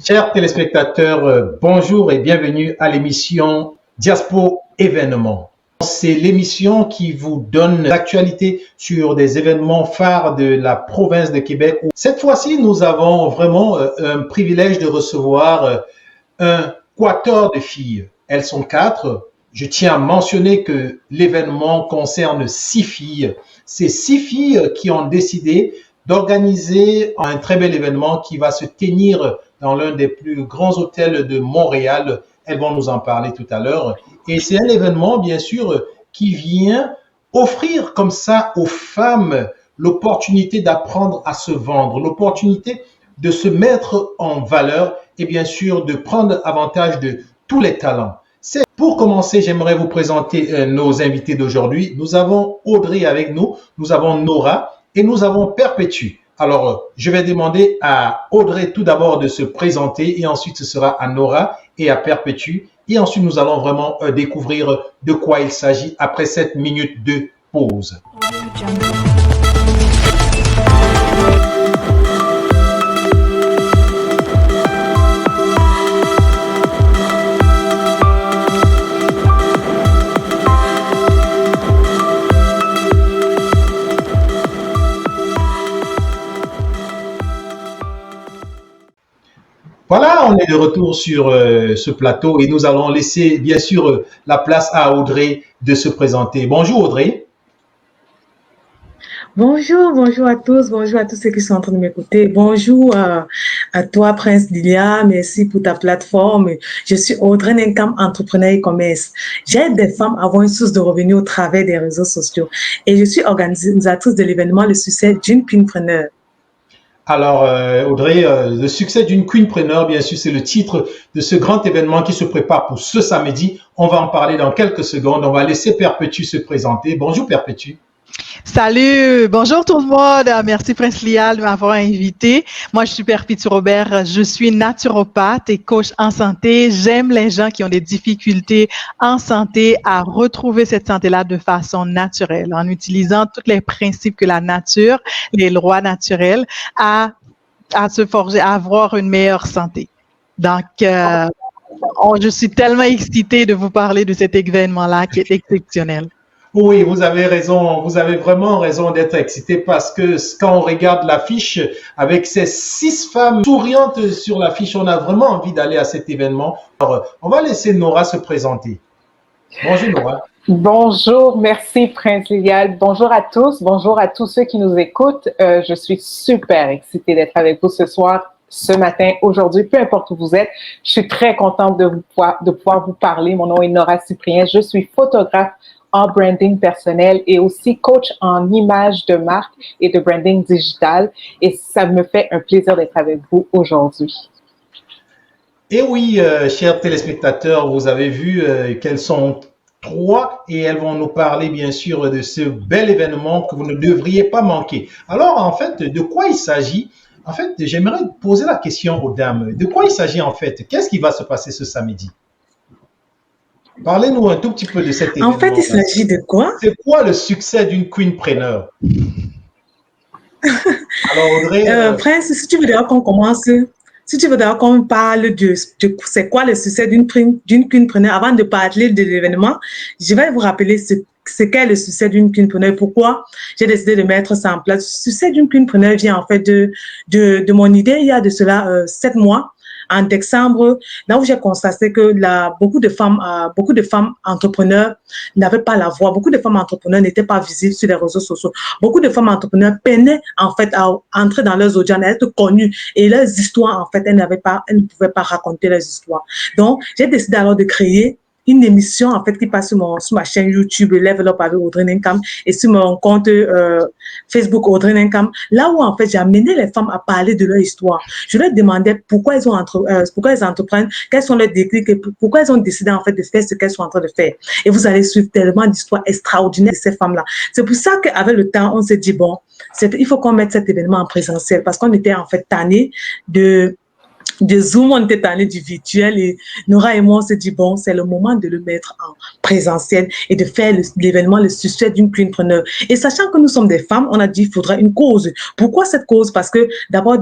Chers téléspectateurs, bonjour et bienvenue à l'émission Diaspo Événements. C'est l'émission qui vous donne l'actualité sur des événements phares de la province de Québec. Cette fois-ci, nous avons vraiment un privilège de recevoir un quatuor de filles. Elles sont 4. Je tiens à mentionner que l'événement concerne 6 filles. C'est 6 filles qui ont décidé d'organiser un très bel événement qui va se tenir dans l'un des plus grands hôtels de Montréal. Elles vont nous en parler tout à l'heure. Et c'est un événement, bien sûr, qui vient offrir comme ça aux femmes l'opportunité d'apprendre à se vendre, l'opportunité de se mettre en valeur et bien sûr de prendre avantage de tous les talents. Pour commencer, j'aimerais vous présenter nos invités d'aujourd'hui. Nous avons Audrey avec nous, nous avons Nora et nous avons Perpétue. Alors, je vais demander à Audrey tout d'abord de se présenter et ensuite ce sera à Nora et à Perpétue. Et ensuite, nous allons vraiment découvrir de quoi il s'agit après cette minute de pause. Voilà, on est de retour sur ce plateau et nous allons laisser bien sûr la place à Audrey de se présenter. Bonjour Audrey. Bonjour à tous ceux qui sont en train de m'écouter. Bonjour à toi, Prince Lilia. Merci pour ta plateforme. Je suis Audrey Nenkam, entrepreneur e-commerce. J'aide des femmes à avoir une source de revenus au travers des réseaux sociaux et je suis organisatrice de l'événement Le succès d'une queenpreneur. Alors, Audrey, le succès d'une queenpreneur, bien sûr, c'est le titre de ce grand événement qui se prépare pour ce samedi. On va en parler dans quelques secondes. On va laisser Perpétue se présenter. Bonjour Perpétue. Salut, bonjour tout le monde. Merci Prince Lial de m'avoir invité. Moi, je suis Perpétue Robert. Je suis naturopathe et coach en santé. J'aime les gens qui ont des difficultés en santé à retrouver cette santé-là de façon naturelle, en utilisant tous les principes que la nature, les lois naturelles, à se forger, à avoir une meilleure santé. Donc, je suis tellement excitée de vous parler de cet événement-là qui est exceptionnel. Oui, vous avez raison, vous avez vraiment raison d'être excité parce que quand on regarde l'affiche avec ces 6 femmes souriantes sur l'affiche, on a vraiment envie d'aller à cet événement. Alors, on va laisser Nora se présenter. Bonjour Nora. Bonjour, merci Prince Lilial. Bonjour à tous ceux qui nous écoutent. Je suis super excitée d'être avec vous ce soir, ce matin, aujourd'hui, peu importe où vous êtes. Je suis très contente de pouvoir vous parler. Mon nom est Nora Cyprien, je suis photographe en branding personnel et aussi coach en image de marque et de branding digital. Et ça me fait un plaisir d'être avec vous aujourd'hui. Et oui, chers téléspectateurs, vous avez vu qu'elles sont 3 et elles vont nous parler bien sûr de ce bel événement que vous ne devriez pas manquer. Alors, en fait, de quoi il s'agit? En fait, j'aimerais poser la question aux dames. De quoi il s'agit en fait? Qu'est-ce qui va se passer ce samedi? Parlez-nous un tout petit peu de cet événement. En fait, il s'agit de quoi? C'est quoi le succès d'une queenpreneur? Alors, Audrey. Prince, si tu veux d'ailleurs qu'on commence, si tu veux d'ailleurs qu'on parle de c'est quoi le succès d'une queenpreneur, avant de parler de l'événement, je vais vous rappeler ce qu'est le succès d'une queenpreneur, pourquoi j'ai décidé de mettre ça en place. Le succès d'une queenpreneur vient en fait de mon idée il y a de cela 7 mois. En décembre, là où j'ai constaté que beaucoup de femmes entrepreneurs n'avaient pas la voix. Beaucoup de femmes entrepreneurs n'étaient pas visibles sur les réseaux sociaux. Beaucoup de femmes entrepreneurs peinaient en fait à entrer dans leurs audiences, à être connues. Et leurs histoires, en fait, elles ne pouvaient pas raconter leurs histoires. Donc, j'ai décidé alors de créer une émission en fait qui passe sur ma chaîne YouTube Level Up avec Audrey Nenkam et sur mon compte Facebook Audrey Nenkam, là où en fait j'ai amené les femmes à parler de leur histoire. Je leur demandais pourquoi elles entreprennent, quels sont leurs déclics et pourquoi elles ont décidé en fait de faire ce qu'elles sont en train de faire. Et vous allez suivre tellement d'histoires extraordinaires de ces femmes-là. C'est pour ça qu'avec le temps on s'est dit bon, il faut qu'on mette cet événement en présentiel parce qu'on était en fait tannés de Zoom, on était tanné du virtuel et Nora et moi on s'est dit bon, c'est le moment de le mettre en présentiel et de faire l'événement le succès d'une queenpreneur. Et sachant que nous sommes des femmes, on a dit il faudra une cause. Pourquoi cette cause? Parce que d'abord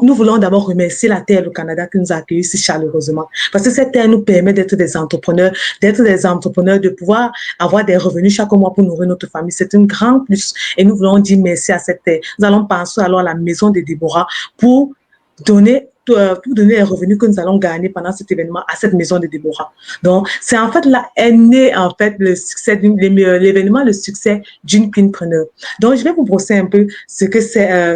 nous voulons d'abord remercier la Terre, le Canada, qui nous a accueillis si chaleureusement. Parce que cette Terre nous permet d'être des entrepreneurs, de pouvoir avoir des revenus chaque mois pour nourrir notre famille. C'est un grand plus. Et nous voulons dire merci à cette Terre. Nous allons penser alors à la maison de Déborah pour donner les revenus que nous allons gagner pendant cet événement à cette maison de Déborah. Donc, c'est en fait là est né en fait le succès l'événement, le succès d'une queenpreneur. Donc, je vais vous brosser un peu ce que c'est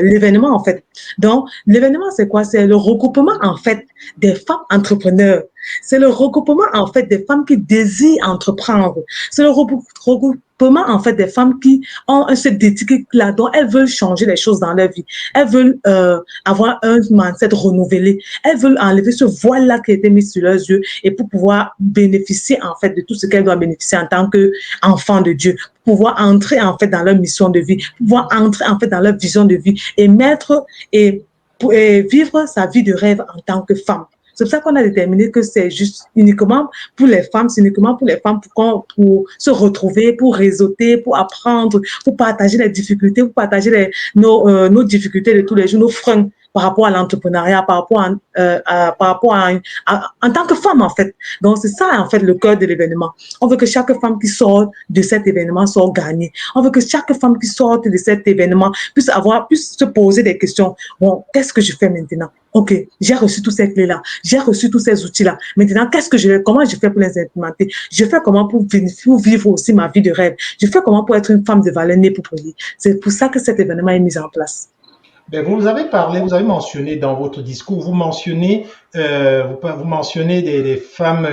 l'événement en fait. Donc, l'événement, c'est quoi? C'est le regroupement en fait des femmes entrepreneurs. C'est le regroupement en fait des femmes qui désirent entreprendre. C'est le regroupement en fait des femmes qui ont ce déclic là, dont elles veulent changer les choses dans leur vie. Elles veulent avoir un mindset renouvelé. Elles veulent enlever ce voile là qui a été mis sur leurs yeux et pour pouvoir bénéficier en fait de tout ce qu'elles doivent bénéficier en tant qu'enfants de Dieu, pour pouvoir entrer en fait dans leur mission de vie, pouvoir entrer en fait dans leur vision de vie et vivre sa vie de rêve en tant que femme. C'est pour ça qu'on a déterminé que c'est juste uniquement pour les femmes, pour se retrouver, pour réseauter, pour apprendre, pour partager les difficultés, pour partager nos difficultés de tous les jours, nos freins par rapport à l'entrepreneuriat, par rapport en tant que femme en fait. Donc c'est ça en fait le cœur de l'événement. On veut que chaque femme qui sort de cet événement soit gagnée. On veut que chaque femme qui sort de cet événement puisse se poser des questions. Bon, qu'est-ce que je fais maintenant? Ok, j'ai reçu tous ces clés-là, j'ai reçu tous ces outils-là. Maintenant, comment je fais pour les implémenter? Je fais comment pour vivre aussi ma vie de rêve? Je fais comment pour être une femme de valeur née pour briller? C'est pour ça que cet événement est mis en place. Ben, vous avez mentionné dans votre discours, vous mentionnez des femmes,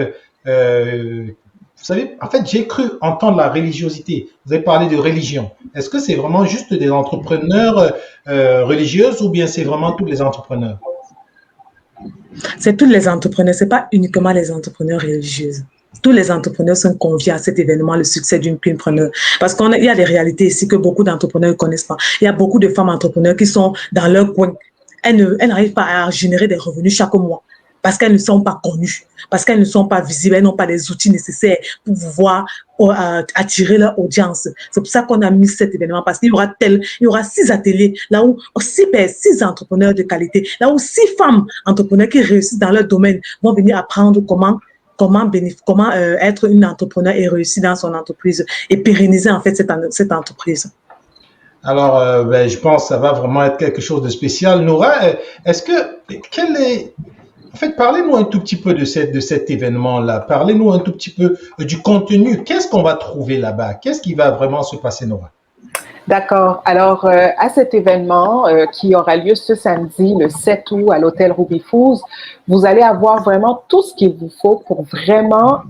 vous savez, en fait, j'ai cru entendre la religiosité. Vous avez parlé de religion. Est-ce que c'est vraiment juste des entrepreneurs religieuses ou bien c'est vraiment tous les entrepreneurs? C'est tous les entrepreneurs, c'est pas uniquement les entrepreneurs religieuses. Tous les entrepreneurs sont conviés à cet événement, le succès d'une queenpreneur. Parce qu'il y a des réalités ici que beaucoup d'entrepreneurs ne connaissent pas. Il y a beaucoup de femmes entrepreneurs qui sont dans leur coin. Elles n'arrivent pas à générer des revenus chaque mois parce qu'elles ne sont pas connues, parce qu'elles ne sont pas visibles, elles n'ont pas les outils nécessaires pour pouvoir attirer leur audience. C'est pour ça qu'on a mis cet événement, parce qu'il y aura 6 ateliers, là où 6 entrepreneurs de qualité, là où 6 femmes entrepreneurs qui réussissent dans leur domaine vont venir apprendre comment être une entrepreneur et réussir dans son entreprise et pérenniser en fait cette entreprise. Alors, je pense que ça va vraiment être quelque chose de spécial. Nora, en fait, parlez-nous un tout petit peu de cet événement-là. Parlez-nous un tout petit peu du contenu. Qu'est-ce qu'on va trouver là-bas? Qu'est-ce qui va vraiment se passer, Nora? D'accord. Alors, à cet événement qui aura lieu ce samedi, le 7 août, à l'hôtel Ruby Foods, vous allez avoir vraiment tout ce qu'il vous faut pour vraiment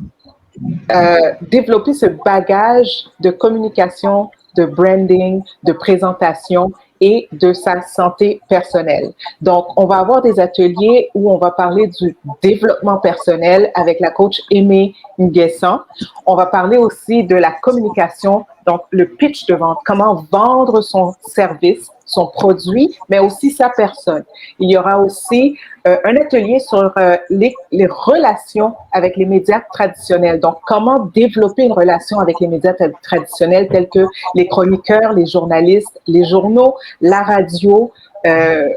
développer ce bagage de communication, de branding, de présentation et de sa santé personnelle. Donc, on va avoir des ateliers où on va parler du développement personnel avec la coach Aimée Nguessan. On va parler aussi de la communication, donc le pitch de vente, comment vendre son service, son produit, mais aussi sa personne. Il y aura aussi un atelier sur les relations avec les médias traditionnels. Donc, comment développer une relation avec les médias traditionnels tels que les chroniqueurs, les journalistes, les journaux, la radio.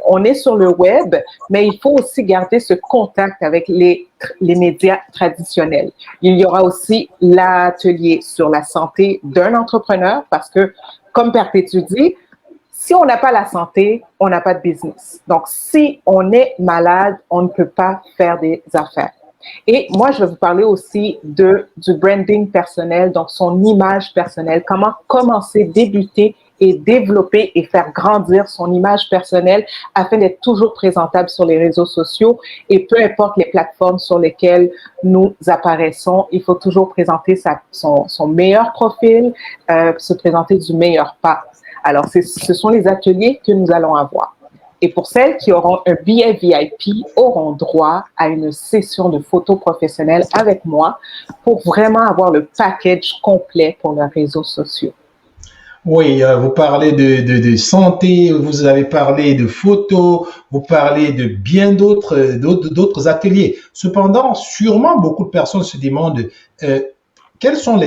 On est sur le web, mais il faut aussi garder ce contact avec les médias traditionnels. Il y aura aussi l'atelier sur la santé d'un entrepreneur parce que, comme Perpétue dit, si on n'a pas la santé, on n'a pas de business. Donc, si on est malade, on ne peut pas faire des affaires. Et moi, je vais vous parler aussi du branding personnel, donc son image personnelle, comment commencer, débuter et développer et faire grandir son image personnelle afin d'être toujours présentable sur les réseaux sociaux et peu importe les plateformes sur lesquelles nous apparaissons, il faut toujours présenter son meilleur profil, se présenter du meilleur pas. Alors, ce sont les ateliers que nous allons avoir. Et pour celles qui auront un billet VIP, auront droit à une session de photos professionnelles avec moi pour vraiment avoir le package complet pour leurs réseaux sociaux. Oui, vous parlez de santé, vous avez parlé de photos, vous parlez de bien d'autres ateliers. Cependant, sûrement, beaucoup de personnes se demandent quels sont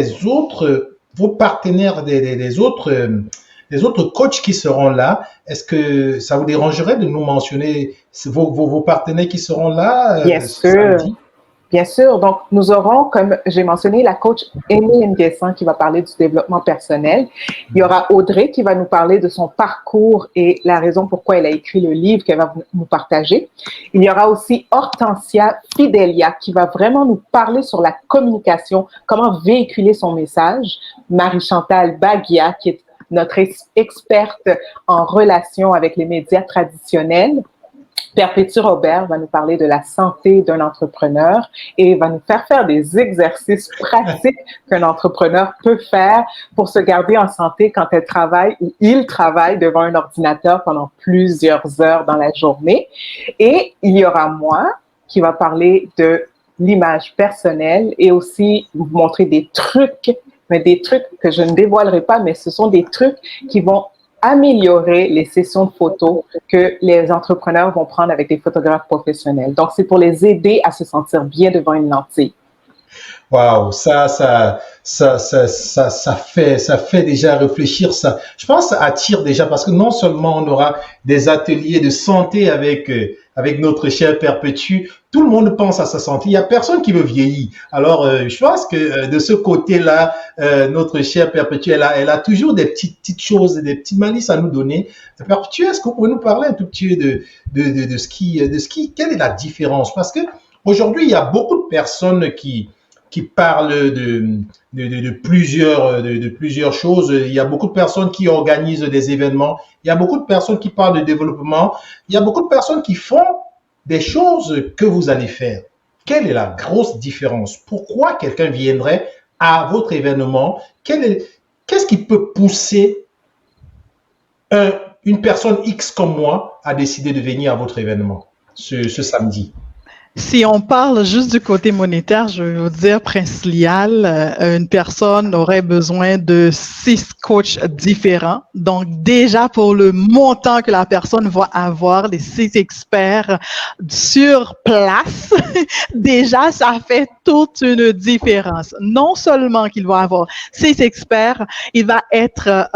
vos partenaires des autres les autres coachs qui seront là. Est-ce que ça vous dérangerait de nous mentionner vos partenaires qui seront là Bien sûr. samedi? Bien sûr. Donc, nous aurons, comme j'ai mentionné, la coach Amy Nguessan qui va parler du développement personnel. Il y aura Audrey qui va nous parler de son parcours et la raison pourquoi elle a écrit le livre qu'elle va nous partager. Il y aura aussi Hortensia Fidelia qui va vraiment nous parler sur la communication, comment véhiculer son message. Marie-Chantal Baguia qui est notre experte en relation avec les médias traditionnels. Perpétue Robert va nous parler de la santé d'un entrepreneur et va nous faire des exercices pratiques qu'un entrepreneur peut faire pour se garder en santé quand elle travaille ou il travaille devant un ordinateur pendant plusieurs heures dans la journée. Et il y aura moi qui va parler de l'image personnelle et aussi vous montrer des trucs, mais des trucs que je ne dévoilerai pas, mais ce sont des trucs qui vont améliorer les sessions de photos que les entrepreneurs vont prendre avec des photographes professionnels. Donc, c'est pour les aider à se sentir bien devant une lentille. Waouh, ça fait déjà réfléchir ça. Je pense que ça attire déjà parce que non seulement on aura des ateliers de santé avec notre chère Perpétue, tout le monde pense à sa santé. Il y a personne qui veut vieillir. Alors, je pense que de ce côté-là, notre chère Perpétue, elle a toujours des petites choses, des petits malices à nous donner. Perpétue, est-ce que vous pouvez nous parler un tout petit peu de ce qui, quelle est la différence? Parce que aujourd'hui, il y a beaucoup de personnes qui parlent de plusieurs choses. Il y a beaucoup de personnes qui organisent des événements. Il y a beaucoup de personnes qui parlent de développement. Il y a beaucoup de personnes qui font des choses que vous allez faire. Quelle est la grosse différence? Pourquoi quelqu'un viendrait à votre événement? Qu'est-ce qui peut pousser une personne X comme moi à décider de venir à votre événement ce samedi? Si on parle juste du côté monétaire, je vais vous dire, Prince Lial, une personne aurait besoin de 6 coachs différents. Donc, déjà, pour le montant que la personne va avoir, les 6 experts sur place, déjà, ça fait toute une différence. Non seulement qu'il va avoir 6 experts, il va être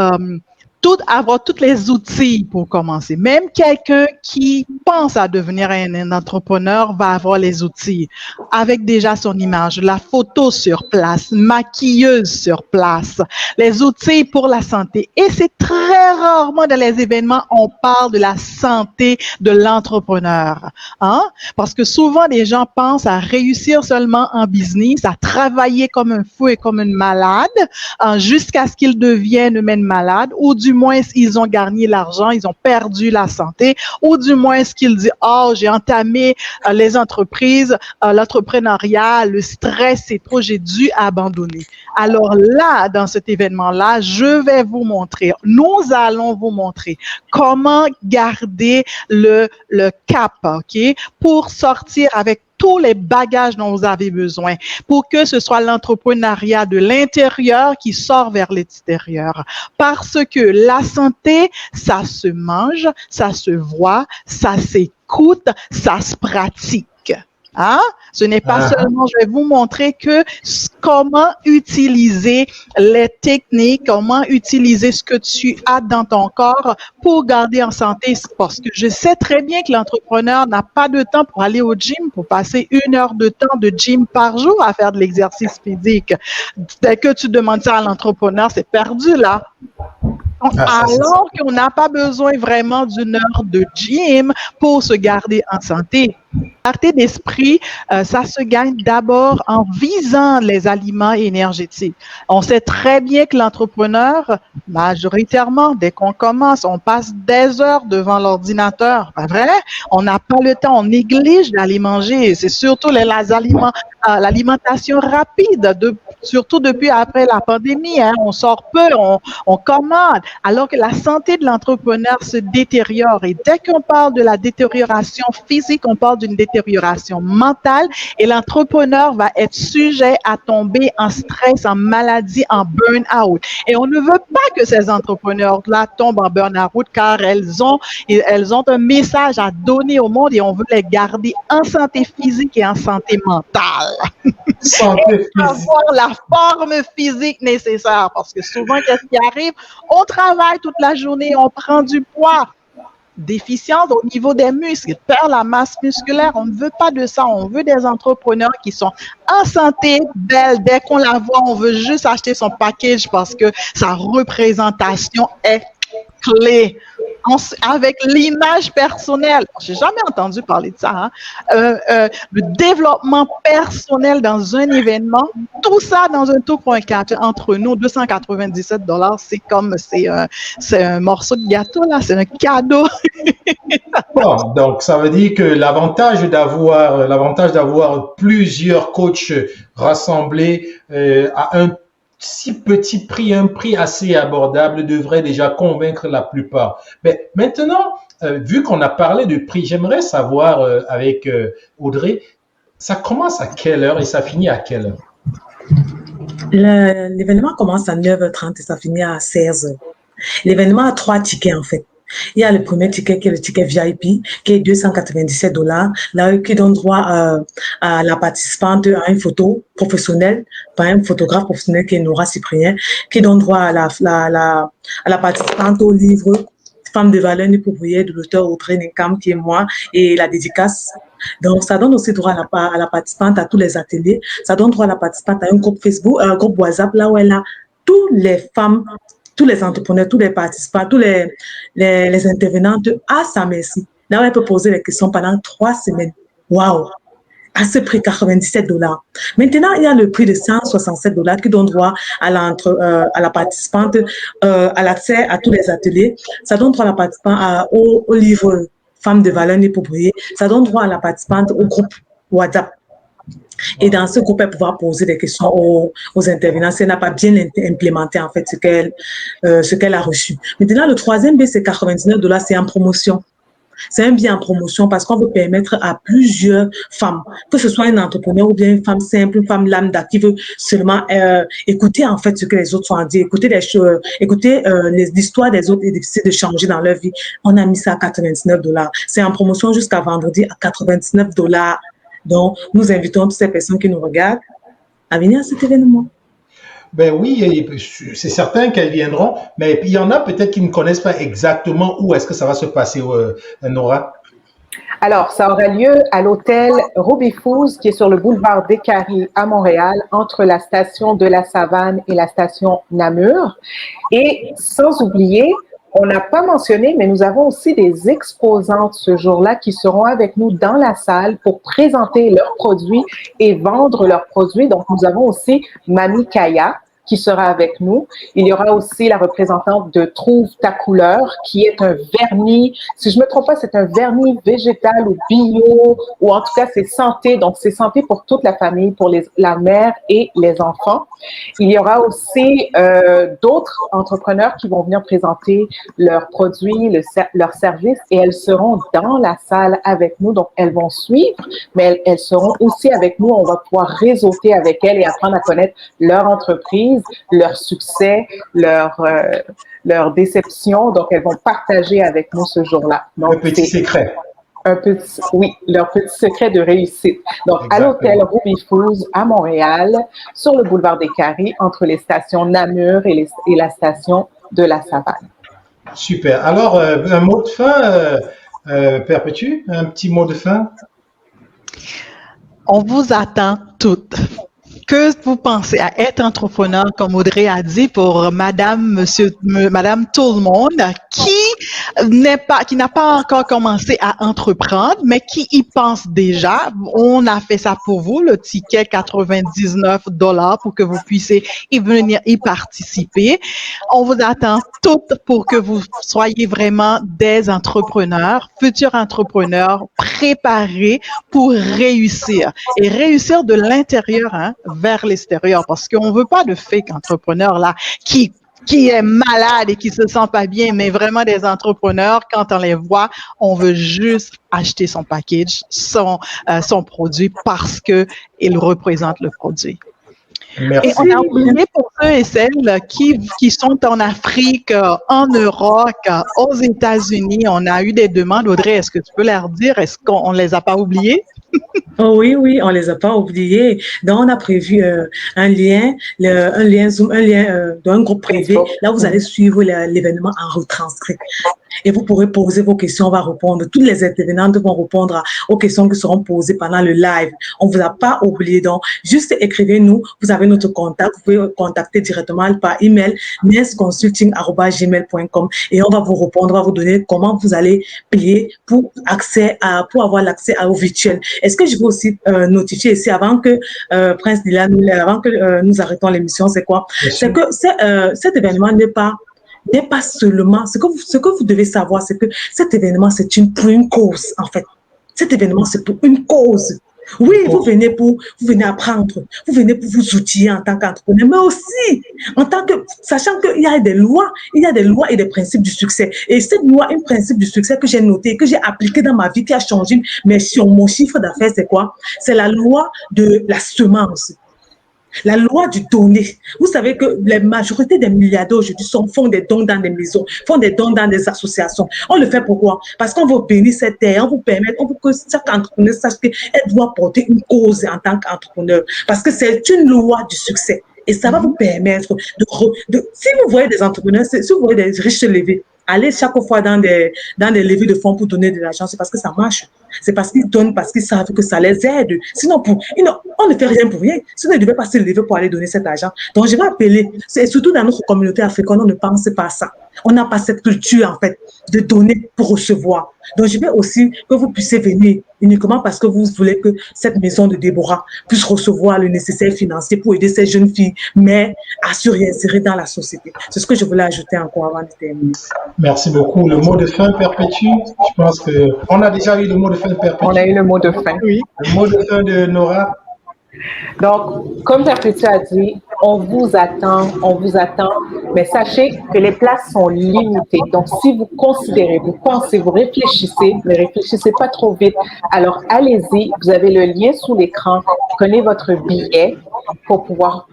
avoir tous les outils pour commencer. Même quelqu'un qui pense à devenir un entrepreneur va avoir les outils avec déjà son image, la photo sur place, maquilleuse sur place, les outils pour la santé. Et c'est très rarement dans les événements on parle de la santé de l'entrepreneur, hein? Parce que souvent les gens pensent à réussir seulement en business, à travailler comme un fou et comme une malade, jusqu'à ce qu'ils deviennent eux-mêmes malades, ou du moins ils ont gagné l'argent, ils ont perdu la santé, ou du moins ce qu'ils disent, oh, j'ai entamé les entreprises, l'entrepreneuriat, le stress, c'est trop, j'ai dû abandonner. Alors là, dans cet événement-là, je vais vous montrer, nous allons vous montrer comment garder le cap, OK, pour sortir avec tous les bagages dont vous avez besoin pour que ce soit l'entrepreneuriat de l'intérieur qui sort vers l'extérieur. Parce que la santé, ça se mange, ça se voit, ça s'écoute, ça se pratique. Hein? Ce n'est pas seulement, je vais vous montrer comment utiliser les techniques, comment utiliser ce que tu as dans ton corps pour garder en santé. Parce que je sais très bien que l'entrepreneur n'a pas de temps pour aller au gym, pour passer 1 heure de temps de gym par jour à faire de l'exercice physique. Dès que tu demandes ça à l'entrepreneur, c'est perdu là. Alors qu'on n'a pas besoin vraiment d'1 heure de gym pour se garder en santé. La clarté d'esprit, ça se gagne d'abord en visant les aliments énergétiques. On sait très bien que l'entrepreneur, majoritairement, dès qu'on commence, on passe des heures devant l'ordinateur. Pas vrai? On n'a pas le temps, on néglige d'aller manger. C'est surtout l'alimentation rapide, surtout depuis après la pandémie. Hein, on sort peu, on commande, alors que la santé de l'entrepreneur se détériore. Et dès qu'on parle de la détérioration physique, on parle d'une détérioration détérioration mentale et l'entrepreneur va être sujet à tomber en stress, en maladie, en burn-out. Et on ne veut pas que ces entrepreneurs-là tombent en burn-out car elles ont un message à donner au monde et on veut les garder en santé physique et en santé mentale. Santé Et avoir la forme physique nécessaire parce que souvent, qu'est-ce qui arrive? On travaille toute la journée, on prend du poids. Déficience au niveau des muscles, perd la masse musculaire. On ne veut pas de ça. On veut des entrepreneurs qui sont en santé, belles. Dès qu'on la voit, on veut juste acheter son package parce que sa représentation est clé. Avec l'image personnelle. J'ai jamais entendu parler de ça. Le développement personnel dans un événement, tout ça dans un tour pour un cadre entre nous, $297, c'est un morceau de gâteau là, c'est un cadeau. Bon, donc ça veut dire que l'avantage d'avoir plusieurs coachs rassemblés à un si petit prix, un prix assez abordable devrait déjà convaincre la plupart. Mais maintenant, vu qu'on a parlé du prix, j'aimerais savoir avec Audrey, ça commence à quelle heure et ça finit à quelle heure? L'événement commence à 9h30 et ça finit à 16h. L'événement a 3 tickets en fait. Il y a le premier ticket qui est le ticket VIP, qui est $297, là, qui donne droit à la participante à une photo professionnelle, par un photographe professionnel qui est Nora Cyprien, qui donne droit à la participante au livre Femme de valeur découvrière de l'auteur Audrey Nenkam, qui est moi, et la dédicace. Donc, ça donne aussi droit à la participante à tous les ateliers. Ça donne droit à la participante à un groupe Facebook, un groupe WhatsApp, là où elle a toutes les femmes, tous les entrepreneurs, tous les participants, tous les intervenantes à sa merci. Là où elle peut poser les questions pendant 3 semaines. Waouh! À ce prix, $97. Maintenant, il y a le prix de $167 qui donne droit à la participante à l'accès à tous les ateliers. Ça donne droit à la participante au livre Femmes de valeur née pour briller. Ça donne droit à la participante au groupe WhatsApp. Et dans ce groupe, elle pourra poser des questions aux intervenants si elle n'a pas bien implémenté en fait ce qu'elle a reçu. Maintenant, le troisième B, c'est $99, c'est en promotion. C'est un bien en promotion parce qu'on veut permettre à plusieurs femmes, que ce soit une entrepreneur ou bien une femme simple, une femme lambda qui veut seulement écouter en fait ce que les autres ont à dire, écouter les choses, écouter l'histoire des autres et d'essayer de changer dans leur vie. On a mis ça à $99. C'est en promotion jusqu'à vendredi à $99. Donc, nous invitons toutes ces personnes qui nous regardent à venir à cet événement. Ben oui, c'est certain qu'elles viendront, mais il y en a peut-être qui ne connaissent pas exactement où est-ce que ça va se passer, Nora. Alors, ça aura lieu à l'hôtel Ruby Foods, qui est sur le boulevard des Caries à Montréal, entre la station de la Savane et la station Namur. Et sans oublier, on n'a pas mentionné, mais nous avons aussi des exposantes ce jour-là qui seront avec nous dans la salle pour présenter leurs produits et vendre leurs produits. Donc, nous avons aussi Mamie Kaya qui sera avec nous. Il y aura aussi la représentante de Trouve ta couleur, qui est un vernis, si je ne me trompe pas, c'est un vernis végétal ou bio, ou en tout cas, c'est santé. Donc, c'est santé pour toute la famille, pour la mère et les enfants. Il y aura aussi d'autres entrepreneurs qui vont venir présenter leurs produits, leurs services, et elles seront dans la salle avec nous. Donc, elles vont suivre, mais elles seront aussi avec nous. On va pouvoir réseauter avec elles et apprendre à connaître leur entreprise, leur succès, leur déception. Donc, elles vont partager avec nous ce jour-là. Donc, un petit secret. Oui, leur petit secret de réussite. Donc, exactement. À l'hôtel Ruby Foods à Montréal, sur le boulevard des Caries, entre les stations Namur et la station de la Savane. Super. Alors, un mot de fin, Perpétue, un petit mot de fin? On vous attend toutes. Que vous pensez à être entrepreneur, comme Audrey a dit, pour madame, monsieur, madame tout le monde, qui n'a pas encore commencé à entreprendre, mais qui y pense déjà. On a fait ça pour vous, le ticket $99 pour que vous puissiez y venir y participer. On vous attend toutes pour que vous soyez vraiment des entrepreneurs, futurs entrepreneurs, préparés pour réussir. Et réussir de l'intérieur, vers l'extérieur, parce qu'on veut pas de fake entrepreneurs là qui qui est malade et qui se sent pas bien, mais vraiment des entrepreneurs, quand on les voit, on veut juste acheter son package, son produit parce que il représente le produit. Merci. Et on a oublié pour ceux et celles qui sont en Afrique, en Europe, aux États-Unis, on a eu des demandes. Audrey, est-ce que tu peux leur dire, est-ce qu'on les a pas oubliés? Oh oui, oui, on les a pas oubliés. Donc, on a prévu un lien Zoom, un lien d'un groupe privé. Là, vous allez suivre l'événement en retranscrit. Et vous pourrez poser vos questions, on va répondre. Toutes les intervenantes vont répondre aux questions qui seront posées pendant le live. On vous a pas oublié. Donc, juste écrivez-nous. Vous avez notre contact. Vous pouvez contacter directement par email, nesconsulting@gmail.com, et on va vous répondre, on va vous donner comment vous allez payer pour avoir l'accès au virtuel. Est-ce que je veux aussi notifier ici avant que Prince Lila, avant que nous arrêtons l'émission, c'est quoi? C'est que cet événement n'est pas seulement, ce que vous devez savoir, c'est que cet événement, c'est pour une cause, en fait. Cet événement, c'est pour une cause. Oui, vous venez apprendre, vous venez pour vous outiller en tant qu'entrepreneur, mais aussi sachant qu'il y a des lois et des principes du succès. Et cette loi, un principe du succès que j'ai noté, que j'ai appliqué dans ma vie, qui a changé, mais sur mon chiffre d'affaires, c'est quoi? C'est la loi de la semence. La loi du donner. Vous savez que la majorité des milliardaires aujourd'hui font des dons dans des maisons, font des dons dans des associations. On le fait pourquoi? Parce qu'on veut bénir cette terre, on veut que chaque entrepreneur sache qu'elle doit porter une cause en tant qu'entrepreneur. Parce que c'est une loi du succès. Et ça va vous permettre si vous voyez des entrepreneurs, si vous voyez des riches se lever, aller chaque fois dans des levées de fonds pour donner de l'argent, c'est parce que ça marche. C'est parce qu'ils donnent, parce qu'ils savent que ça les aide. Sinon, on ne fait rien pour rien. Sinon, ils ne devaient pas se lever pour aller donner cet argent. Donc, je vais appeler, c'est surtout dans notre communauté africaine, on ne pense pas à ça. On n'a pas cette culture, en fait, de donner pour recevoir. Donc, je veux aussi que vous puissiez venir uniquement parce que vous voulez que cette maison de Déborah puisse recevoir le nécessaire financier pour aider ces jeunes filles, mais à se réinsérer dans la société. C'est ce que je voulais ajouter encore avant de terminer. Merci beaucoup. Le mot de fin, Perpétue. Je pense qu'on a déjà eu le mot de fin, Perpétue. On a eu le mot de fin. Oui. Le mot de fin de Nora. Donc, comme Perpétue a dit, on vous attend, mais sachez que les places sont limitées. Donc, si vous considérez, vous pensez, vous réfléchissez, ne réfléchissez pas trop vite. Alors, allez-y, vous avez le lien sous l'écran, prenez votre billet pour pouvoir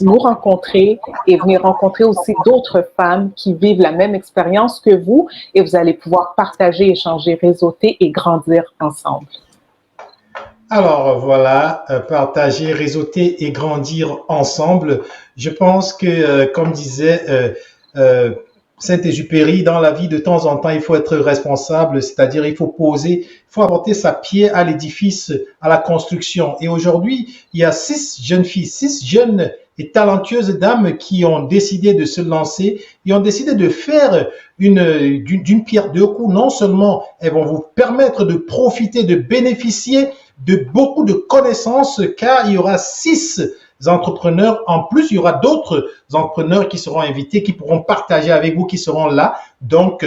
nous rencontrer et venir rencontrer aussi d'autres femmes qui vivent la même expérience que vous, et vous allez pouvoir partager, échanger, réseauter et grandir ensemble. Alors voilà, partager, réseauter et grandir ensemble. Je pense que, comme disait Saint-Exupéry, dans la vie de temps en temps, il faut être responsable, c'est-à-dire il faut poser, il faut apporter sa pierre à l'édifice, à la construction. Et aujourd'hui, il y a 6 jeunes filles, 6 jeunes et talentueuses dames qui ont décidé de se lancer et ont décidé de faire d'une pierre deux coups. Non seulement elles vont vous permettre de profiter, de bénéficier de beaucoup de connaissances, car il y aura 6 entrepreneurs. En plus, il y aura d'autres entrepreneurs qui seront invités, qui pourront partager avec vous, qui seront là. Donc,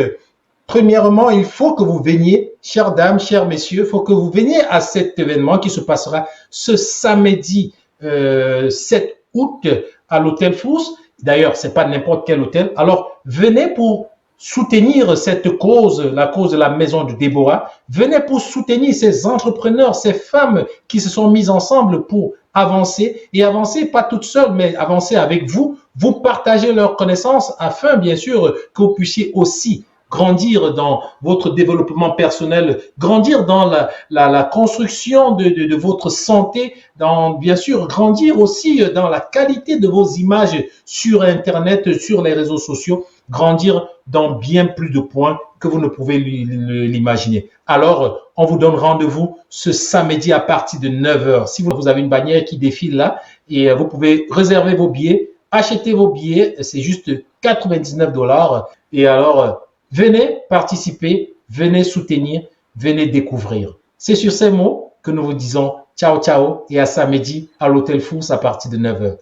premièrement, il faut que vous veniez, chères dames, chers messieurs, il faut que vous veniez à cet événement qui se passera ce samedi 7 août à l'hôtel Fous. D'ailleurs, c'est pas n'importe quel hôtel. Alors, venez pour soutenir cette cause, la cause de la maison de Déborah. Venez pour soutenir ces entrepreneurs, ces femmes qui se sont mises ensemble pour avancer, et avancer pas toutes seules, mais avancer avec vous, vous partagez leurs connaissances afin, bien sûr, que vous puissiez aussi grandir dans votre développement personnel, grandir dans la construction de votre santé, bien sûr, grandir aussi dans la qualité de vos images sur Internet, sur les réseaux sociaux, grandir dans bien plus de points que vous ne pouvez l'imaginer. Alors, on vous donne rendez-vous ce samedi à partir de 9h. Si vous avez une bannière qui défile là, et vous pouvez réserver vos billets, acheter vos billets, c'est juste $99. Et alors, venez participer, venez soutenir, venez découvrir. C'est sur ces mots que nous vous disons ciao, ciao, et à samedi à l'hôtel Fous à partir de 9h.